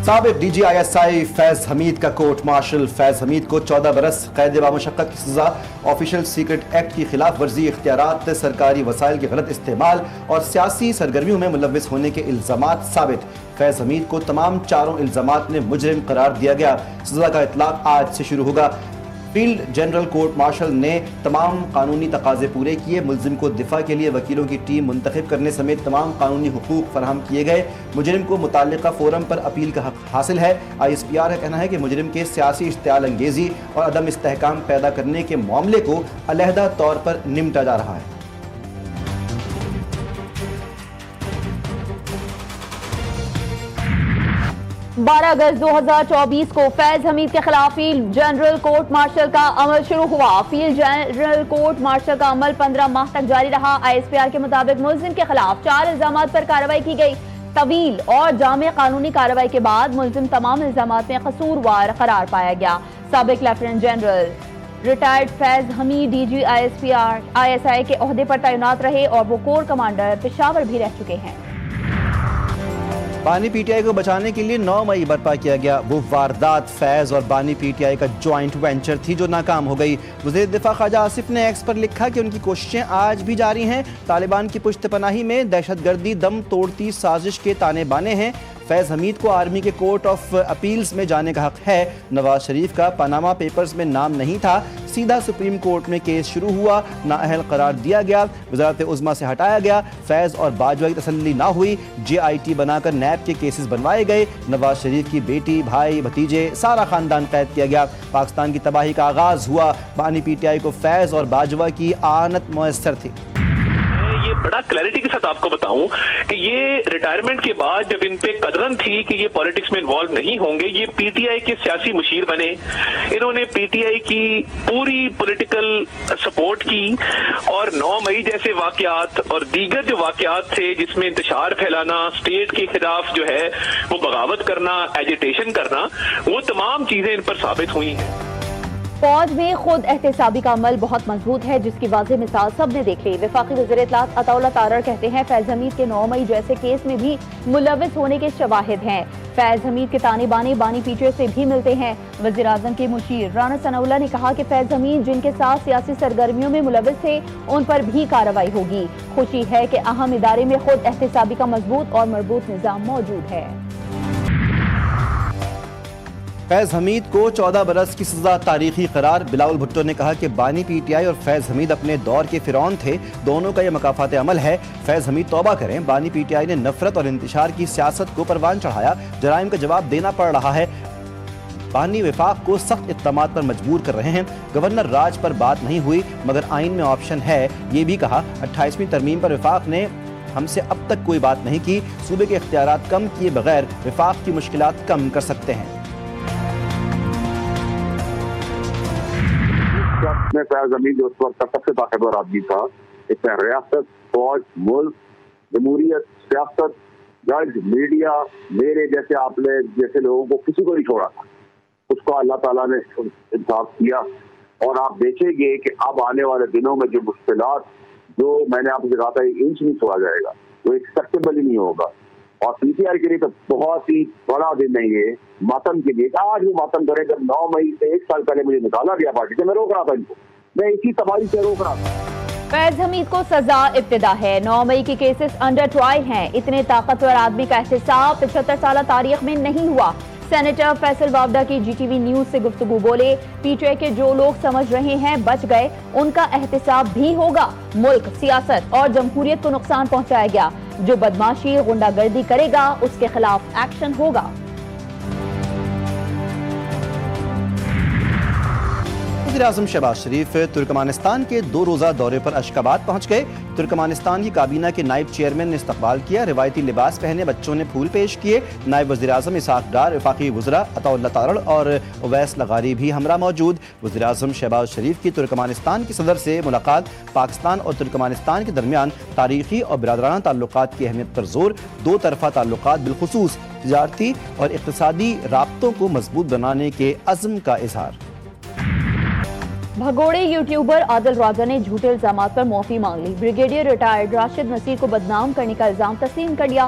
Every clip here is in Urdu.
سابق ڈی جی آئی ایس آئی فیض حمید کا کورٹ مارشل۔ فیض حمید کو 14 برس قید بامشقت کی سزا، آفیشل سیکرٹ ایکٹ کی خلاف ورزی، اختیارات، سرکاری وسائل کے غلط استعمال اور سیاسی سرگرمیوں میں ملوث ہونے کے الزامات ثابت۔ فیض حمید کو تمام چاروں الزامات میں مجرم قرار دیا گیا۔ سزا کا اطلاق آج سے شروع ہوگا۔ فیلڈ جنرل کورٹ مارشل نے تمام قانونی تقاضے پورے کیے۔ ملزم کو دفاع کے لیے وکیلوں کی ٹیم منتخب کرنے سمیت تمام قانونی حقوق فراہم کیے گئے۔ مجرم کو متعلقہ فورم پر اپیل کا حق حاصل ہے۔ آئی ایس پی آر کا کہنا ہے کہ مجرم کے سیاسی اشتعال انگیزی اور عدم استحکام پیدا کرنے کے معاملے کو علیحدہ طور پر نمٹا جا رہا ہے۔ 12 اگست 2024 کو فیض حمید کے خلاف فیلڈ جنرل کورٹ مارشل کا عمل شروع ہوا۔ فیلڈ جنرل کورٹ مارشل کا عمل 15 ماہ تک جاری رہا۔ آئی ایس پی آر کے مطابق ملزم کے خلاف 4 الزامات پر کارروائی کی گئی۔ طویل اور جامع قانونی کارروائی کے بعد ملزم تمام الزامات میں قصوروار قرار پایا گیا۔ سابق lieutenant general retired Faiz Hamid D G I S I کے عہدے پر تعینات رہے اور وہ کور کمانڈر پشاور بھی رہ چکے ہیں۔ بانی پی ٹی آئی کو بچانے کے لیے 9 مئی برپا کیا گیا۔ وہ واردات فیض اور بانی پی ٹی آئی کا جوائنٹ وینچر تھی جو ناکام ہو گئی۔ وزیر دفاع خواجہ آصف نے ایکس پر لکھا کہ ان کی کوششیں آج بھی جاری ہیں۔ طالبان کی پشت پناہی میں دہشت گردی دم توڑتی سازش کے تانے بانے ہیں۔ فیض حمید کو آرمی کے کورٹ آف اپیلز میں جانے کا حق ہے۔ نواز شریف کا پاناما پیپرز میں نام نہیں تھا، سیدھا سپریم کورٹ میں کیس شروع ہوا، نااہل قرار دیا گیا، وزارت عظمیٰ سے ہٹایا گیا۔ فیض اور باجوہ کی تسلی نہ ہوئی، جے آئی ٹی بنا کر نیب کے کیسز بنوائے گئے۔ نواز شریف کی بیٹی، بھائی، بھتیجے، سارا خاندان قید کیا گیا۔ پاکستان کی تباہی کا آغاز ہوا۔ بانی پی ٹی آئی کو فیض اور باجوہ کی اعانت میسر تھی۔ بڑا کلیئرٹی کے ساتھ آپ کو بتاؤں کہ یہ ریٹائرمنٹ کے بعد جب ان پہ قدرن تھی کہ یہ پالیٹکس میں انوالو نہیں ہوں گے، یہ پی ٹی آئی کے سیاسی مشیر بنے۔ انہوں نے پی ٹی آئی کی پوری پولیٹیکل سپورٹ کی اور 9 مئی جیسے واقعات اور دیگر جو واقعات تھے جس میں انتشار پھیلانا، اسٹیٹ کے خلاف جو ہے وہ بغاوت کرنا، ایجیٹیشن کرنا، وہ تمام چیزیں ان پر ثابت ہوئی ہیں۔ فوج میں خود احتسابی کا عمل بہت مضبوط ہے جس کی واضح مثال سب نے دیکھ لی۔ وفاقی وزیر اطلاعات عطا اللہ تارڑ کہتے ہیں فیض حمید کے 9 مئی جیسے کیس میں بھی ملوث ہونے کے شواہد ہیں۔ فیض حمید کے تانے بانے بانی پی ٹی آئی سے بھی ملتے ہیں۔ وزیر اعظم کے مشیر رانا ثناء اللہ نے کہا کہ فیض حمید جن کے ساتھ سیاسی سرگرمیوں میں ملوث تھے ان پر بھی کارروائی ہوگی۔ خوشی ہے کہ اہم ادارے میں خود احتسابی کا مضبوط اور مربوط نظام موجود ہے۔ فیض حمید کو 14 برس کی سزا تاریخی قرار۔ بلاول بھٹو نے کہا کہ بانی پی ٹی آئی اور فیض حمید اپنے دور کے فرعون تھے، دونوں کا یہ مکافات عمل ہے۔ فیض حمید توبہ کریں، بانی پی ٹی آئی نے نفرت اور انتشار کی سیاست کو پروان چڑھایا، جرائم کا جواب دینا پڑ رہا ہے۔ بانی وفاق کو سخت اقدامات پر مجبور کر رہے ہیں۔ گورنر راج پر بات نہیں ہوئی مگر آئین میں آپشن ہے، یہ بھی کہا۔ 28ویں ترمیم پر وفاق نے ہم سے اب تک کوئی بات نہیں کی، صوبے کے اختیارات کم کیے بغیر وفاق کی مشکلات کم کر سکتے ہیں۔ میں فیض حمید اس وقت کا سب سے طاقتور آدمی تھا۔ اس میں ریاست، فوج، ملک، جمہوریت، سیاست، جج، میڈیا، میرے جیسے آپ جیسے لوگوں کو کسی کو نہیں چھوڑا تھا۔ اس کو اللہ تعالیٰ نے انصاف کیا اور آپ دیکھیں گے کہ اب آنے والے دنوں میں جو مشکلات جو میں نے آپ سے کہا تھا ایک انچ نہیں چھوڑا جائے گا، وہ ایکسپٹیبل ہی نہیں ہوگا۔ اور پی ٹی آئی کے لیے تو بہت ہی بڑا دن ہے یہ ماتم کے لیے۔ آج وہ ماتم کرے جب 9 مئی سے 1 سال پہلے مجھے نکالا گیا پارٹی سے، میں روک رہا تھا ان کو، میں اسی تباہی سے روک رہا تھا۔ فیض حمید کو سزا ابتدا ہے۔ 9 مئی کے کیسز انڈر ٹرائل ہیں۔ اتنے طاقتور آدمی کا احتساب 75 سالہ تاریخ میں نہیں ہوا۔ سینیٹر فیصل وابڈا کی جی ٹی وی نیوز سے گفتگو بولے پی ٹی آئی کے جو لوگ سمجھ رہے ہیں بچ گئے ان کا احتساب بھی ہوگا۔ ملک، سیاست اور جمہوریت کو نقصان پہنچایا گیا، جو بدماشی، غنڈہ گردی کرے گا اس کے خلاف ایکشن ہوگا۔ وزیر اعظم شہباز شریف ترکمانستان کے 2 روزہ دورے پر اشخاباد پہنچ گئے۔ ترکمانستان کی کابینہ کے نائب چیئرمین نے استقبال کیا، روایتی لباس پہنے بچوں نے پھول پیش کیے۔ نائب وزیر اعظم اسحاق ڈار، وفاقی وزراء عطا اللہ تارڑ اور اویس لغاری بھی ہمراہ موجود۔ وزیر اعظم شہباز شریف کی ترکمانستان کے صدر سے ملاقات پاکستان اور ترکمانستان کے درمیان تاریخی اور برادرانہ تعلقات کی اہمیت پر زور، 2 طرفہ تعلقات بالخصوص تجارتی اور اقتصادی رابطوں کو مضبوط بنانے کے عزم کا اظہار۔ بھگوڑے یوٹیوبر عادل راجہ نے جھوٹے الزامات پر معافی مانگ لی۔ بریگیڈیئر ریٹائرڈ راشد نصیر کو بدنام کرنے کا الزام تسلیم کر لیا۔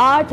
8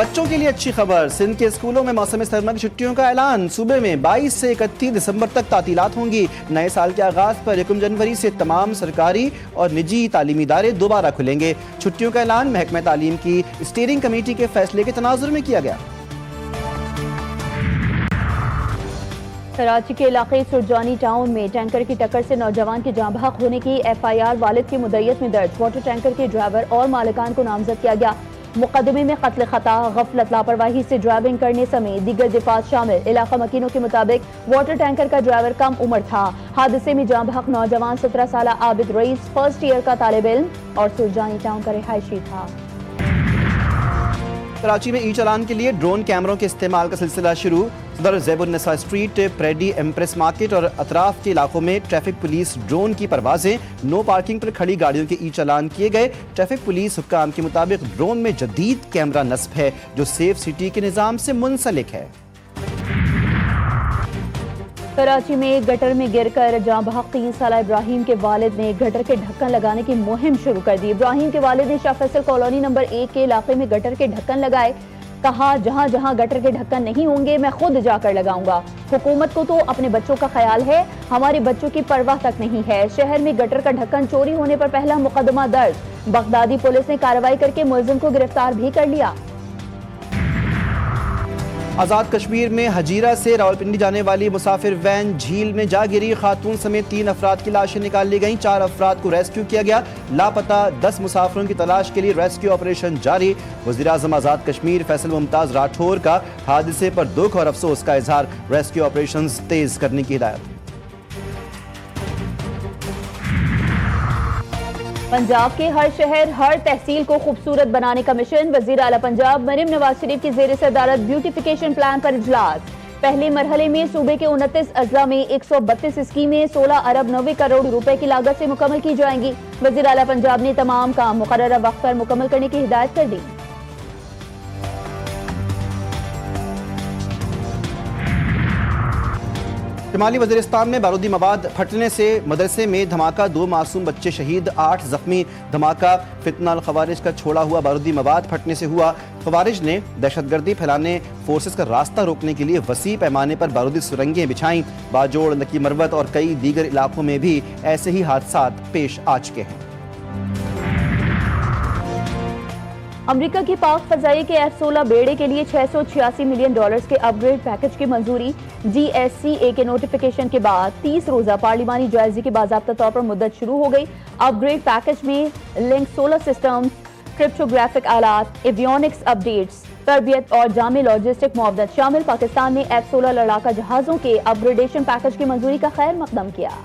بچوں کے لیے اچھی خبر، سندھ کے اسکولوں میں موسم سرما کی چھٹیوں کا اعلان، صوبے میں 22 سے 31 دسمبر تک تعطیلات ہوں گی۔ نئے سال کے آغاز پر 1 جنوری سے تمام سرکاری اور نجی تعلیمی ادارے دوبارہ کھلیں گے۔ چھٹیوں کا اعلان محکمہ تعلیم کی اسٹیئرنگ کمیٹی کے فیصلے کے تناظر میں کیا گیا۔ کراچی کے علاقے سرجانی ٹاؤن میں ٹینکر کی ٹکر سے نوجوان کی جاں بحق ہونے کی FIR والد کی مدعیت میں درج، واٹر ٹینکر کے ڈرائیور اور مالکان کو نامزد کیا گیا۔ مقدمے میں قتل خطا، غفلت، لاپرواہی سے ڈرائیونگ کرنے سمیت دیگر دفعات شامل۔ علاقہ مکینوں کے مطابق واٹر ٹینکر کا ڈرائیور کم عمر تھا۔ حادثے میں جاں بحق نوجوان 17 سالہ عابد رئیس فرسٹ ایئر کا طالب علم اور سرجانی ٹاؤن کا رہائشی تھا۔ کراچی میں ای چالان کے لیے ڈرون کیمروں کے استعمال کا سلسلہ شروع۔ صدر زیب النساء اسٹریٹ، پریڈی ایمپریس مارکیٹ اور اطراف کے علاقوں میں ٹریفک پولیس ڈرون کی پروازیں، نو پارکنگ پر کھڑی گاڑیوں کے ای چالان کیے گئے۔ ٹریفک پولیس حکام کے مطابق ڈرون میں جدید کیمرہ نصب ہے جو سیف سٹی کے نظام سے منسلک ہے۔ کراچی میں ایک گٹر میں گر کر جاں بحق 3 سالہ ابراہیم کے والد نے گٹر کے ڈھکن لگانے کی مہم شروع کر دی۔ ابراہیم کے والد نے شاہ فیصل کالونی نمبر 1 کے علاقے میں گٹر کے ڈھکن لگائے، کہا جہاں جہاں گٹر کے ڈھکن نہیں ہوں گے میں خود جا کر لگاؤں گا۔ حکومت کو تو اپنے بچوں کا خیال ہے، ہمارے بچوں کی پرواہ تک نہیں ہے۔ شہر میں گٹر کا ڈھکن چوری ہونے پر پہلا مقدمہ درج، بغدادی پولیس نے کارروائی کر کے ملزم کو گرفتار بھی کر لیا۔ آزاد کشمیر میں ہجیرہ سے راولپنڈی جانے والی مسافر وین جھیل میں جا گری، خاتون سمیت 3 افراد کی لاشیں نکال لی گئیں، 4 افراد کو ریسکیو کیا گیا۔ لاپتہ 10 مسافروں کی تلاش کے لیے ریسکیو آپریشن جاری۔ وزیراعظم آزاد کشمیر فیصل ممتاز راٹھور کا حادثے پر دکھ اور افسوس کا اظہار، ریسکیو آپریشنز تیز کرنے کی ہدایت۔ پنجاب کے ہر شہر ہر تحصیل کو خوبصورت بنانے کا مشن، وزیر اعلیٰ پنجاب مریم نواز شریف کی زیر صدارت بیوٹیفیکیشن پلان پر اجلاس۔ پہلے مرحلے میں صوبے کے 29 اضلاع میں 132 اسکیمیں 16 ارب 90 کروڑ روپے کی لاگت سے مکمل کی جائیں گی۔ وزیر اعلیٰ پنجاب نے تمام کام مقررہ وقت پر مکمل کرنے کی ہدایت کر دی۔ شمالی وزیرستان میں بارودی مواد پھٹنے سے مدرسے میں دھماکہ، 2 معصوم بچے شہید، 8 زخمی۔ دھماکہ فتنہ الخوارج کا چھوڑا ہوا بارودی مواد پھٹنے سے ہوا۔ خوارج نے دہشت گردی پھیلانے فورسز کا راستہ روکنے کے لیے وسیع پیمانے پر بارودی سرنگیں بچھائیں۔ باجوڑ، نکی مروت اور کئی دیگر علاقوں میں بھی ایسے ہی حادثات پیش آ چکے ہیں۔ امریکہ کی پاک فضائیہ کے F-16 بیڑے کے لیے $686 ملین کے اپ گریڈ پیکج کی منظوری۔ GSCA کے نوٹیفیکیشن کے بعد 30 روزہ پارلیمانی جائزے کی باضابطہ طور پر مدت شروع ہو گئی۔ اپ گریڈ پیکج میں لنک سولر سسٹمز، کرپٹوگرافک آلات، ایویونکس اپ ڈیٹس، تربیت اور جامع لاجسٹک معاونت شامل۔ پاکستان نے F-16 لڑاکا جہازوں کے اپ گریڈیشن پیکج کی منظوری کا خیر مقدم کیا۔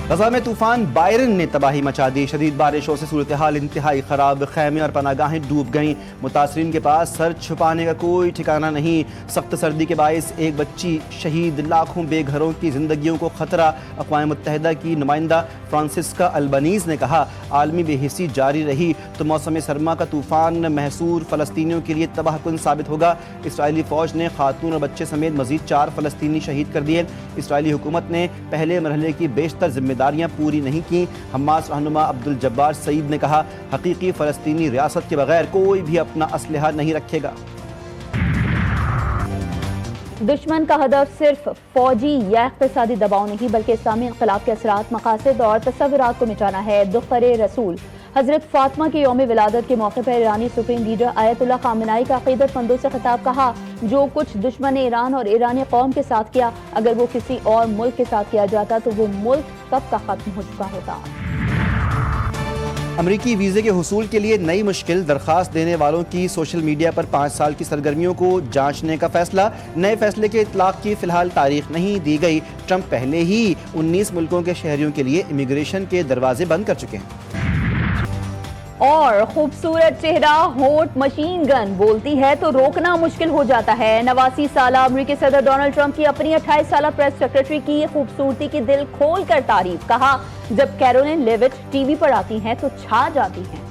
غزہ میں طوفان بائرن نے تباہی مچا دی، شدید بارشوں سے صورتحال انتہائی خراب، خیمے اور پناہ گاہیں ڈوب گئیں، متاثرین کے پاس سر چھپانے کا کوئی ٹھکانہ نہیں۔ سخت سردی کے باعث ایک بچی شہید، لاکھوں بے گھروں کی زندگیوں کو خطرہ۔ اقوام متحدہ کی نمائندہ فرانسسکا البنیز نے کہا عالمی بے حسی جاری رہی تو موسم سرما کا طوفان محصور فلسطینیوں کے لیے تباہ کن ثابت ہوگا۔ اسرائیلی فوج نے خاتون اور بچے سمیت مزید 4 فلسطینی شہید کر دیے۔ اسرائیلی حکومت نے پہلے مرحلے کی بیشتر ذمہ داریاں پوری نہیں کی۔ حماس رہنما عبدالجبار سعید نے کہا حقیقی فلسطینی ریاست کے بغیر کوئی بھی اپنا اسلحہ نہیں رکھے گا۔ دشمن کا ہدف صرف فوجی یا اقتصادی دباؤ نہیں بلکہ اسلامی انقلاب کے اثرات، مقاصد اور تصورات کو مٹانا ہے۔ دختر رسول حضرت فاطمہ کے یوم ولادت کے موقع پر ایرانی سپریم لیڈر آیت اللہ خامنائی کا عقیدت مندوں سے خطاب، کہا جو کچھ دشمن ایران اور ایرانی قوم کے ساتھ کیا اگر وہ کسی اور ملک کے ساتھ کیا جاتا تو وہ ملک کب کا ختم ہو چکا ہوتا۔ امریکی ویزے کے حصول کے لیے نئی مشکل، درخواست دینے والوں کی سوشل میڈیا پر 5 سال کی سرگرمیوں کو جانچنے کا فیصلہ۔ نئے فیصلے کے اطلاق کی فی الحال تاریخ نہیں دی گئی۔ ٹرمپ پہلے ہی 19 ملکوں کے شہریوں کے لیے امیگریشن کے دروازے بند کر چکے ہیں۔ اور خوبصورت چہرہ، ہونٹ، مشین گن بولتی ہے تو روکنا مشکل ہو جاتا ہے۔ 89 سالہ امریکی صدر ڈونلڈ ٹرمپ کی اپنی 28 سالہ پریس سیکرٹری کی خوبصورتی کی دل کھول کر تعریف، کہا جب کیرولین لیوٹ ٹی وی پر آتی ہیں تو چھا جاتی ہیں۔